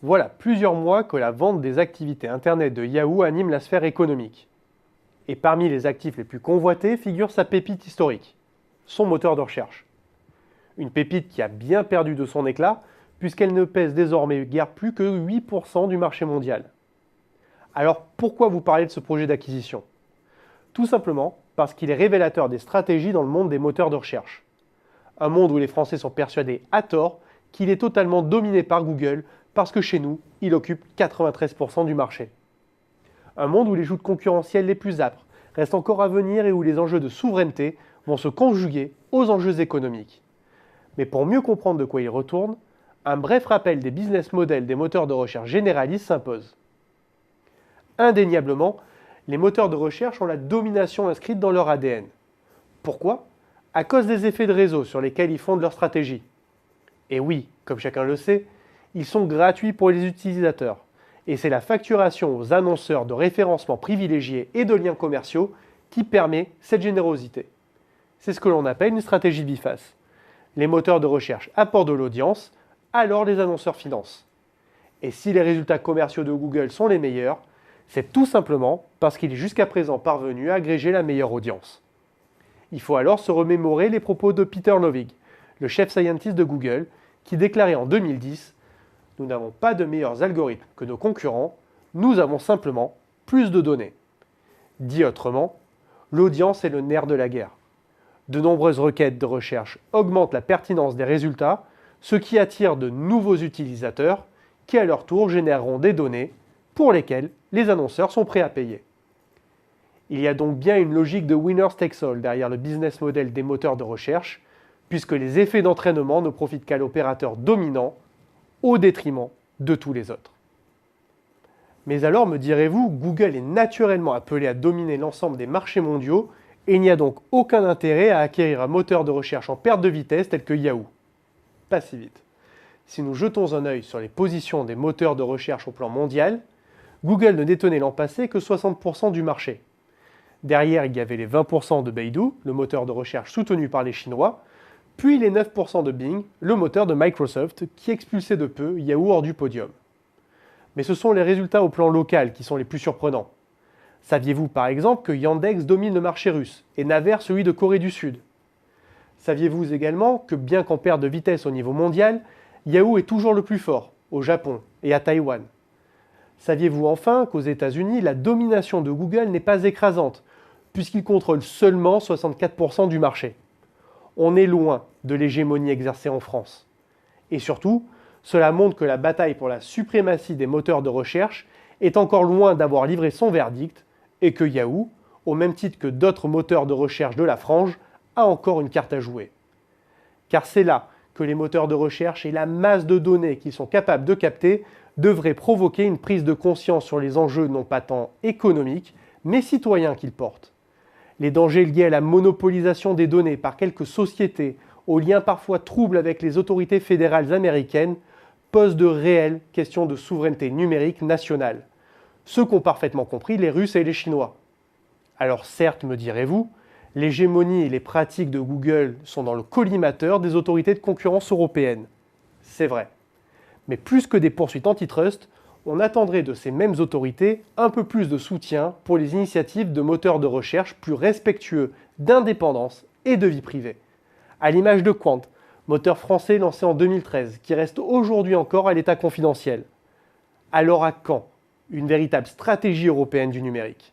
Voilà plusieurs mois que la vente des activités Internet de Yahoo anime la sphère économique. Et parmi les actifs les plus convoités figure sa pépite historique, son moteur de recherche. Une pépite qui a bien perdu de son éclat, puisqu'elle ne pèse désormais guère plus que 8% du marché mondial. Alors pourquoi vous parler de ce projet d'acquisition? Tout simplement parce qu'il est révélateur des stratégies dans le monde des moteurs de recherche. Un monde où les Français sont persuadés à tort qu'il est totalement dominé par Google parce que chez nous, il occupe 93% du marché. Un monde où les joutes concurrentielles les plus âpres restent encore à venir et où les enjeux de souveraineté vont se conjuguer aux enjeux économiques. Mais pour mieux comprendre de quoi il retourne, un bref rappel des business models des moteurs de recherche généralistes s'impose. Indéniablement, les moteurs de recherche ont la domination inscrite dans leur ADN. Pourquoi? À cause des effets de réseau sur lesquels ils fondent leur stratégie. Et oui, comme chacun le sait, ils sont gratuits pour les utilisateurs. Et c'est la facturation aux annonceurs de référencement privilégiés et de liens commerciaux qui permet cette générosité. C'est ce que l'on appelle une stratégie biface. Les moteurs de recherche apportent de l'audience, alors les annonceurs financent. Et si les résultats commerciaux de Google sont les meilleurs, c'est tout simplement parce qu'il est jusqu'à présent parvenu à agréger la meilleure audience. Il faut alors se remémorer les propos de Peter Lovig, le chef scientist de Google, qui déclarait en 2010 « Nous n'avons pas de meilleurs algorithmes que nos concurrents, nous avons simplement plus de données ». Dit autrement, l'audience est le nerf de la guerre. De nombreuses requêtes de recherche augmentent la pertinence des résultats, ce qui attire de nouveaux utilisateurs qui à leur tour généreront des données pour lesquelles les annonceurs sont prêts à payer. Il y a donc bien une logique de winners takes all derrière le business model des moteurs de recherche, puisque les effets d'entraînement ne profitent qu'à l'opérateur dominant, au détriment de tous les autres. Mais alors, me direz-vous, Google est naturellement appelé à dominer l'ensemble des marchés mondiaux et il n'y a donc aucun intérêt à acquérir un moteur de recherche en perte de vitesse tel que Yahoo. Pas si vite. Si nous jetons un œil sur les positions des moteurs de recherche au plan mondial, Google ne détenait l'an passé que 60% du marché. Derrière, il y avait les 20% de Baidu, le moteur de recherche soutenu par les Chinois, puis les 9% de Bing, le moteur de Microsoft, qui expulsait de peu Yahoo hors du podium. Mais ce sont les résultats au plan local qui sont les plus surprenants. Saviez-vous par exemple que Yandex domine le marché russe et Naver celui de Corée du Sud? Saviez-vous également que bien qu'en perte de vitesse au niveau mondial, Yahoo est toujours le plus fort, au Japon et à Taïwan? Saviez-vous enfin qu'aux États-Unis, la domination de Google n'est pas écrasante, puisqu'il contrôle seulement 64% du marché? On est loin de l'hégémonie exercée en France. Et surtout, cela montre que la bataille pour la suprématie des moteurs de recherche est encore loin d'avoir livré son verdict et que Yahoo, au même titre que d'autres moteurs de recherche de la frange, a encore une carte à jouer. Car c'est là que les moteurs de recherche et la masse de données qu'ils sont capables de capter devraient provoquer une prise de conscience sur les enjeux non pas tant économiques, mais citoyens qu'ils portent. Les dangers liés à la monopolisation des données par quelques sociétés, aux liens parfois troubles avec les autorités fédérales américaines, posent de réelles questions de souveraineté numérique nationale. Ce qu'ont parfaitement compris les Russes et les Chinois. Alors certes, me direz-vous, l'hégémonie et les pratiques de Google sont dans le collimateur des autorités de concurrence européennes. C'est vrai. Mais plus que des poursuites antitrust, on attendrait de ces mêmes autorités un peu plus de soutien pour les initiatives de moteurs de recherche plus respectueux d'indépendance et de vie privée. À l'image de Qwant, moteur français lancé en 2013, qui reste aujourd'hui encore à l'état confidentiel. Alors à quand une véritable stratégie européenne du numérique?